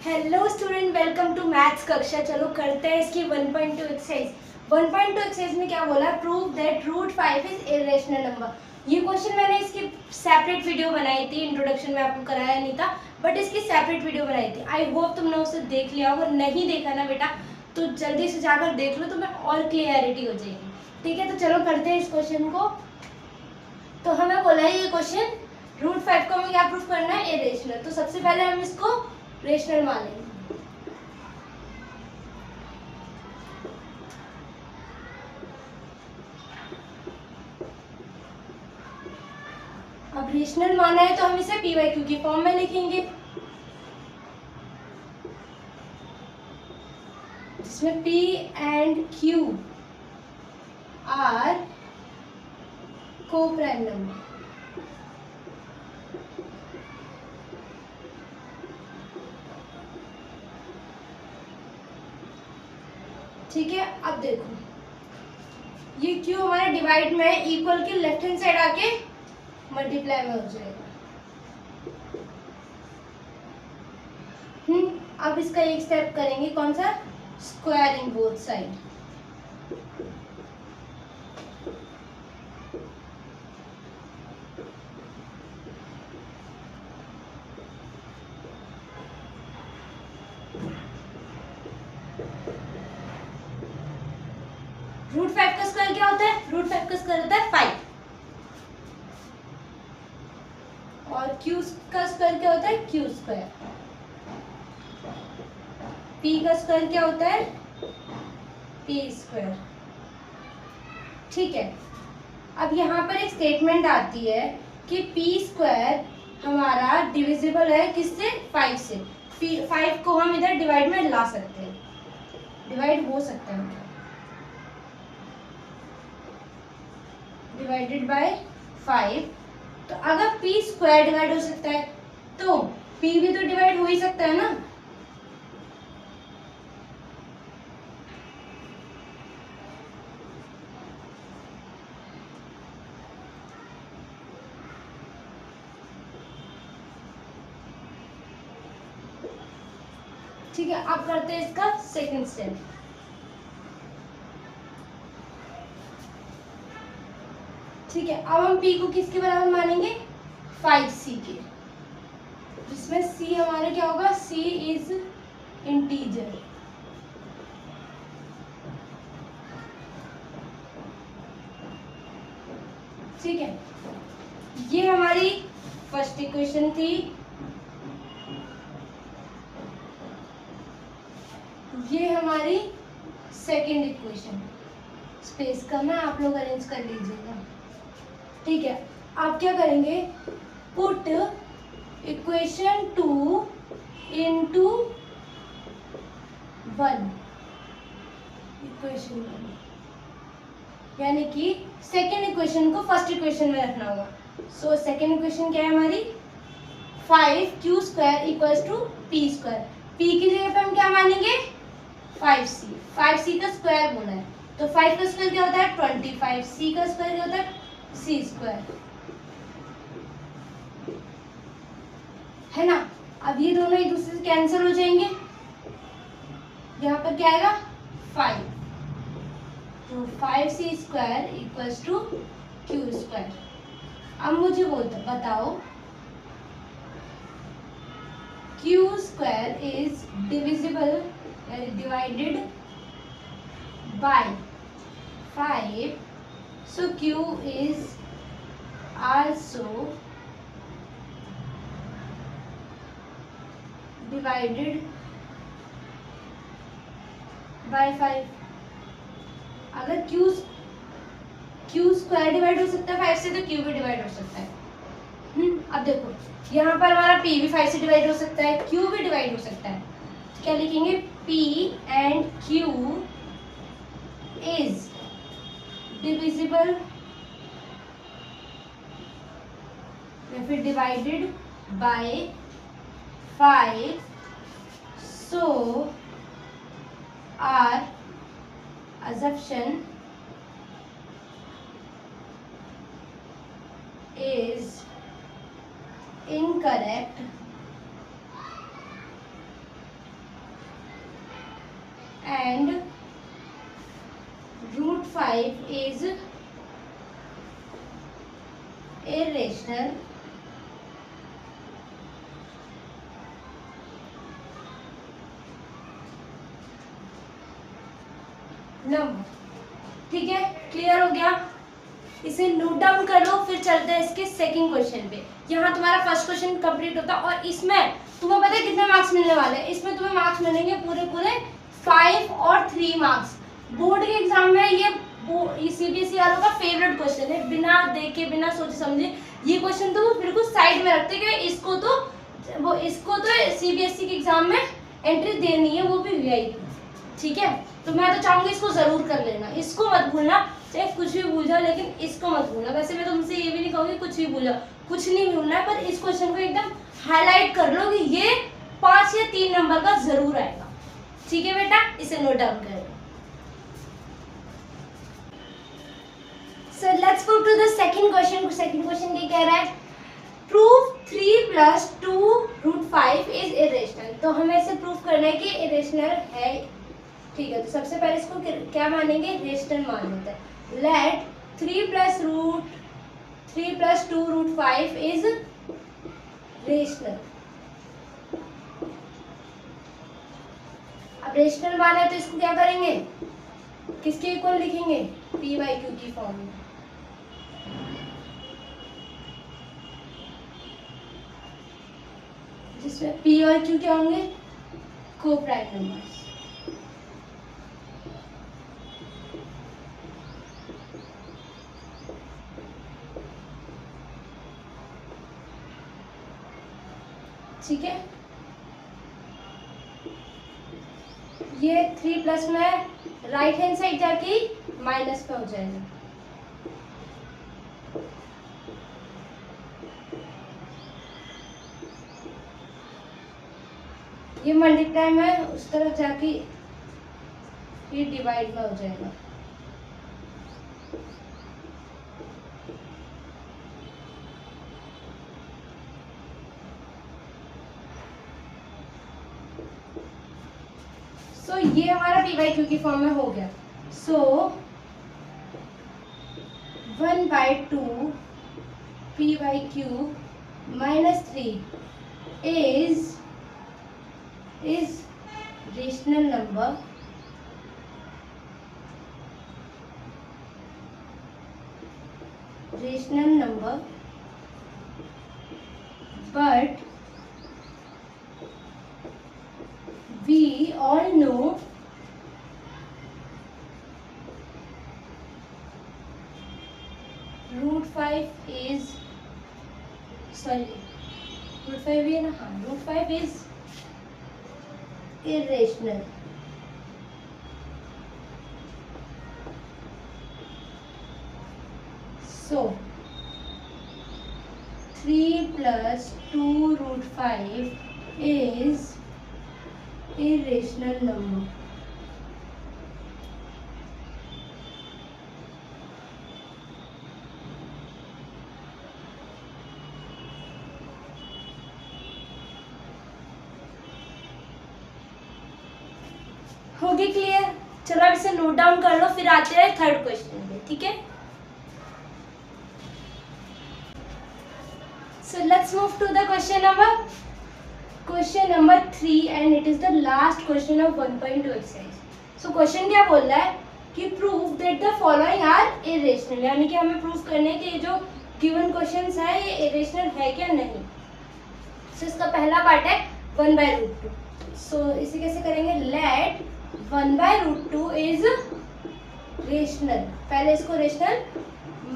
Hello student, welcome to maths कक्षा। चलो करते हैं इसकी 1.2 एक्सरसाइज। 1.2 एक्सरसाइज में क्या बोला? Prove that root 5 is irrational number. ये क्वेश्चन मैंने इसकी सेपरेट वीडियो बनाई थी, इंट्रोडक्शन में आपको कराया नहीं था, बट इसकी सेपरेट वीडियो बनाई थी। आई होप तुमने उसे देख लिया। अगर नहीं देखा ना बेटा तो जल्दी से जाकर देख लो, तुम्हें और क्लियरिटी हो जाएगी। ठीक है, तो चलो करते हैं इस क्वेश्चन को। तो हमें बोला है ये क्वेश्चन रूट 5 को हमें क्या प्रूफ करना है? इरेशनल। तो सबसे पहले हम इसको रेशनल मानेंगे। अब रेशनल माना है तो हम इसे पी वाई क्यू की फॉर्म में लिखेंगे, जिसमें पी एंड क्यू आर को प्राइम नंबर। ठीक है, अब देखो ये क्यू हमारे डिवाइड में है, इक्वल के लेफ्ट हैंड साइड आके मल्टीप्लाई में हो जाएगा। अब इसका एक स्टेप करेंगे, कौन सा? Squaring both side. रूट 5 का स्क्वायर क्या होता है? रूट 5 का स्क्वायर होता है 5। और क्यू का स्क्वायर क्या होता है? Q square. पी का स्क्वायर क्या होता है? P square. ठीक है, अब यहाँ पर एक स्टेटमेंट आती है कि पी स्क्वायर हमारा डिविजिबल है किससे? 5 से। 5 को हम इधर डिवाइड में ला सकते हैं, डिवाइड हो सकता है, डिवाइडेड बाय 5। तो अगर पी स्क्वायर डिवाइड हो सकता है तो पी भी तो डिवाइड हो ही सकता है ना। ठीक है, अब करते हैं इसका सेकंड स्टेप। ठीक है, अब हम p को किसके बराबर मानेंगे? 5c के, जिसमें c हमारे क्या होगा? c is integer. ठीक है, ये हमारी फर्स्ट इक्वेशन थी, ये हमारी सेकंड इक्वेशन। स्पेस का ना आप लोग अरेंज कर लीजिएगा। ठीक है, आप क्या करेंगे? पुट इक्वेशन 2 इनटू 1, इक्वेशन 1, यानी कि सेकेंड इक्वेशन को फर्स्ट इक्वेशन में रखना होगा। सो सेकेंड इक्वेशन क्या है हमारी? 5q square equals to p square. P की जगह पे हम क्या मानेंगे? 5c। 5c का स्क्वायर बोला है तो 5 का स्क्वायर क्या होता है? 25। c का स्क्वायर क्या होता है? c स्क्वायर, है ना। अब ये दोनों एक दूसरे से कैंसिल हो जाएंगे, यहाँ पर क्या आएगा? 5। तो 5c square equals to q square. अब मुझे बताओ q square is divisible divided by 5, so q is also divided by 5। अगर q स्क्वायर डिवाइड हो सकता है 5 से तो q भी डिवाइड हो सकता है। अब देखो यहाँ पर हमारा p भी 5 से डिवाइड हो सकता है, q भी डिवाइड हो सकता है। तो क्या लिखेंगे? p and q is divisible या फिर divided by 5, so our assumption is incorrect and root 5 is irrational number. ठीक है, क्लियर हो गया? इसे नोट डाउन कर लो, फिर चलते हैं इसके सेकंड क्वेश्चन पे। यहाँ तुम्हारा फर्स्ट क्वेश्चन कंप्लीट होता है और इसमें तुम्हें पता है कितने मार्क्स मिलने वाले हैं? इसमें तुम्हें मार्क्स मिलेंगे पूरे पूरे 5 और 3 मार्क्स। बोर्ड के एग्जाम में ये सीबीएसई वालों का फेवरेट क्वेश्चन है, बिना देखे बिना सोचे समझे ये क्वेश्चन तो वो बिल्कुल साइड में रखते हैं, इसको तो सीबीएसई के एग्जाम में एंट्री देनी है, वो भी वीआईपी। ठीक है, तो मैं तो चाहूंगी इसको जरूर कर लेना, इसको मत भूलना, चाहे कुछ भी भूल जाओ लेकिन इसको मत भूलना। वैसे मैं तुमसे ये भी नहीं कहूँगी कुछ भी भूल जाओ, कुछ नहीं भूलना है, पर इस क्वेश्चन को एकदम हाईलाइट कर लो कि ये 5 या 3 नंबर का जरूर आएगा। ठीक है बेटा, इसे नोट डाउन कर लो। So let's move to the second question. Second question ये कह रहा है prove 3 plus 2 root 5 is irrational। तो हमें इसे प्रूव करना है कि irrational है। ठीक है, तो सबसे पहले इसको क्या मानेंगे? रेशनल मान लेते हैं। Let 3 plus 2 root 5 is rational. अब रेशनल माना है तो इसको क्या करेंगे? किसके इक्वल लिखेंगे? p by q की फॉर्म में। जिसमें p और q क्या होंगे? को प्राइम नंबर्स। ठीक है, ये 3 प्लस में राइट हैंड साइड जाके माइनस पे हो जाएगा। ये मल्टीप्लाई में उस तरफ जाके ये डिवाइड में हो जाएगा। सो ये हमारा p by q की फॉर्म में हो गया। सो 1/2 p by q minus 3 is rational number but we all know root 5 is root 5 है ना? हाँ, root 5 is irrational। So 3 plus 2 root 5 is irrational number। होगी क्लियर? चलो अब इसे नोट डाउन कर लो, फिर आते हैं थर्ड क्वेश्चन पे। ठीक है, so let's move to the question number 3 and it is the last question of 1.2 exercise. So question क्या बोल रहा है कि prove that the following are irrational, यानी कि हमें प्रूव करना है कि ये जो गिवन क्वेश्चंस है ये इरेशनल है क्या नहीं। सो इसका पहला पार्ट है 1/√2। सो इसे कैसे करेंगे? Let 1/√2 is rational. पहले इसको रेशनल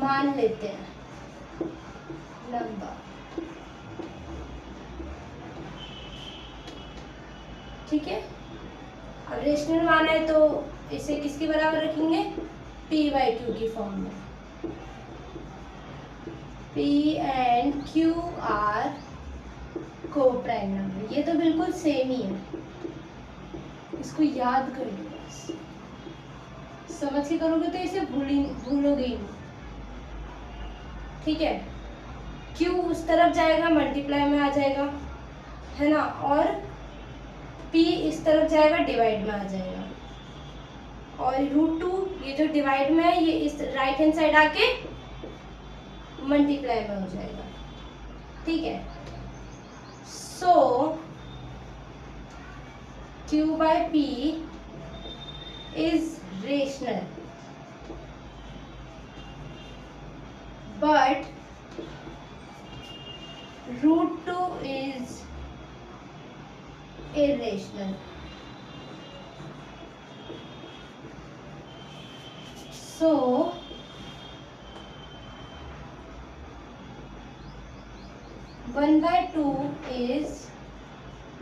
मान लेते हैं नंबर। ठीक है, अब रेशनल माना है तो इसे किसके बराबर रखेंगे? p by q की फॉर्म में। p and q आर को प्राइम नंबर। ये तो बिल्कुल सेम ही है, इसको याद कर लो बस, समझ के करोगे तो इसे भूलोगे ही नहीं। ठीक है, q उस तरफ जाएगा मल्टीप्लाई में आ जाएगा, है ना, और p इस तरफ जाएगा डिवाइड में आ जाएगा। और √2 ये जो डिवाइड में है ये इस राइट हैंड साइड आके मल्टीप्लाई में हो जाएगा, ठीक है। सो Q/P is rational, but √2 is irrational. So 1/2 is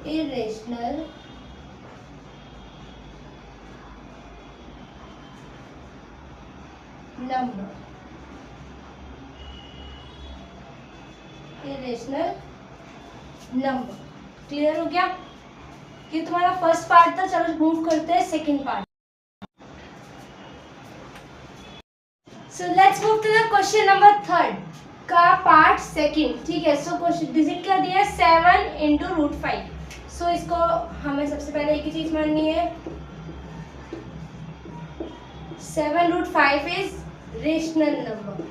irrational number. irrational number. Clear हो गया? ये तुम्हारा फर्स्ट पार्ट था। चलो मूव करते हैं second part. So let's move to the question number 3 का पार्ट सेकंड, ठीक है। सो क्वेश्चन डिजिट क्या दिया है 7 × √5। सो इसको हमें सबसे पहले एक ही चीज माननी है, 7√5 इज रेशनल नंबर।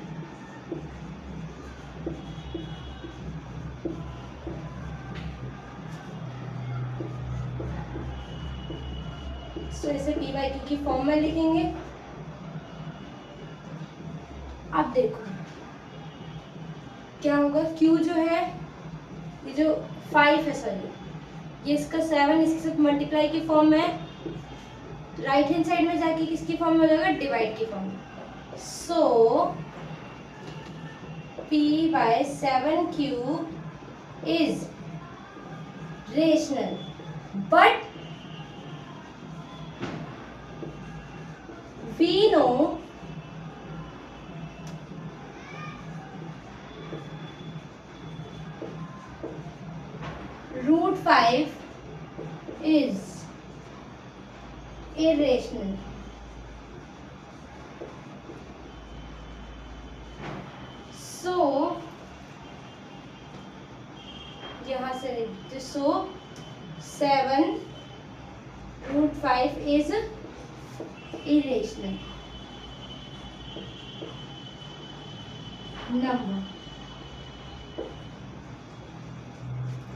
तो इसे P/Q की फॉर्म में लिखेंगे। अब देखो क्या होगा, Q जो है ये जो 5 है, सॉरी ये इसका 7 इसके साथ मल्टीप्लाई की फॉर्म में, राइट हैंड साइड में जाके किसकी फॉर्म में हो जाएगा, डिवाइड की फॉर्म में। सो P/7Q is rational, but we know √5 is irrational. So यहाँ से so 7√5 is irrational number.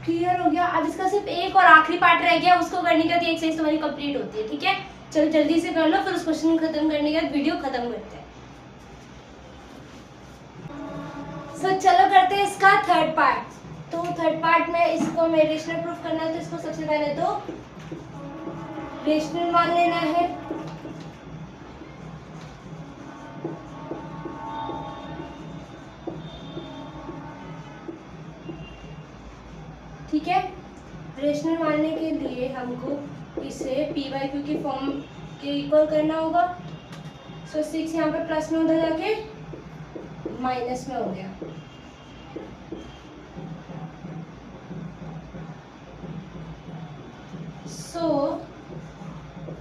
Clear हो गया? अब इसका सिर्फ एक और आखिरी पार्ट रह गया, उसको करने के बाद ये एक्सरसाइज तुम्हारी कंप्लीट होती है, ठीक है। चलो जल्दी से कर लो, फिर उस क्वेश्चन को खत्म करने के बाद वीडियो खत्म करते हैं। सो चलो करते हैं इसका थर्ड पार्ट। तो थर्ड पार्ट में इसको हमें रेशनल प्रूफ करना है, तो इसको सबसे पहले तो रेशनल मान लेना है। ठीक है, रेशनल मानने के लिए हमको इसे P/Q की फॉर्म के इक्वल करना होगा। सो 6 यहाँ पे प्लस में उधर जाके माइनस में हो गया। सो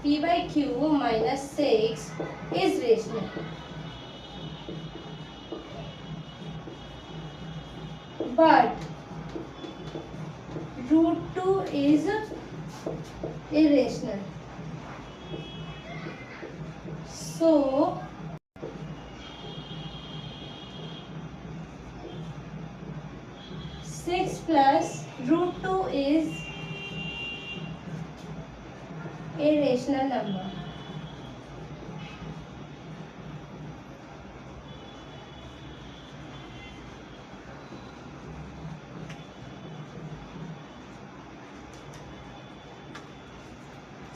P/Q - 6 is rational, but √2 is irrational. So 6 plus √2 is a rational number.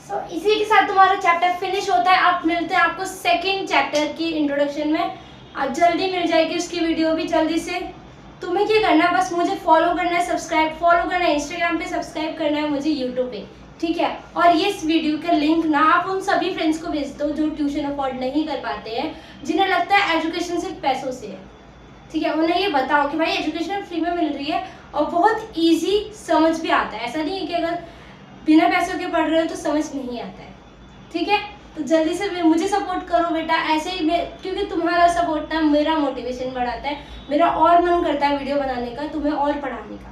So, इसी के साथ तुम्हारा चैप्टर फिनिश होता है। अब मिलते हैं आपको सेकंड चैप्टर की इंट्रोडक्शन में। अब जल्दी मिल जाएगी उसकी वीडियो भी जल्दी से। तुम्हें क्या करना है, बस मुझे फॉलो करना है, फॉलो करना है इंस्टाग्राम पे, सब्सक्राइब करना है मुझे यूट्यूब पे, ठीक है। और ये इस वीडियो का लिंक ना आप उन सभी फ्रेंड्स को भेज दो जो ट्यूशन अफोर्ड नहीं कर पाते हैं, जिन्हें लगता है एजुकेशन सिर्फ पैसों से है, ठीक है। उन्हें ये बताओ कि भाई एजुकेशन फ्री में मिल रही है और बहुत ईजी समझ भी आता है। ऐसा नहीं है कि अगर बिना पैसों के पढ़ रहे हो तो समझ नहीं आता है, ठीक है। तो जल्दी से मुझे सपोर्ट करो बेटा, ऐसे ही क्योंकि तुम्हारा सपोर्ट ना मेरा मोटिवेशन बढ़ाता है, मेरा और मन करता है वीडियो बनाने का, तुम्हें और पढ़ाने का,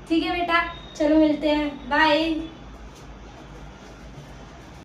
ठीक है बेटा। चलो मिलते हैं, बाय।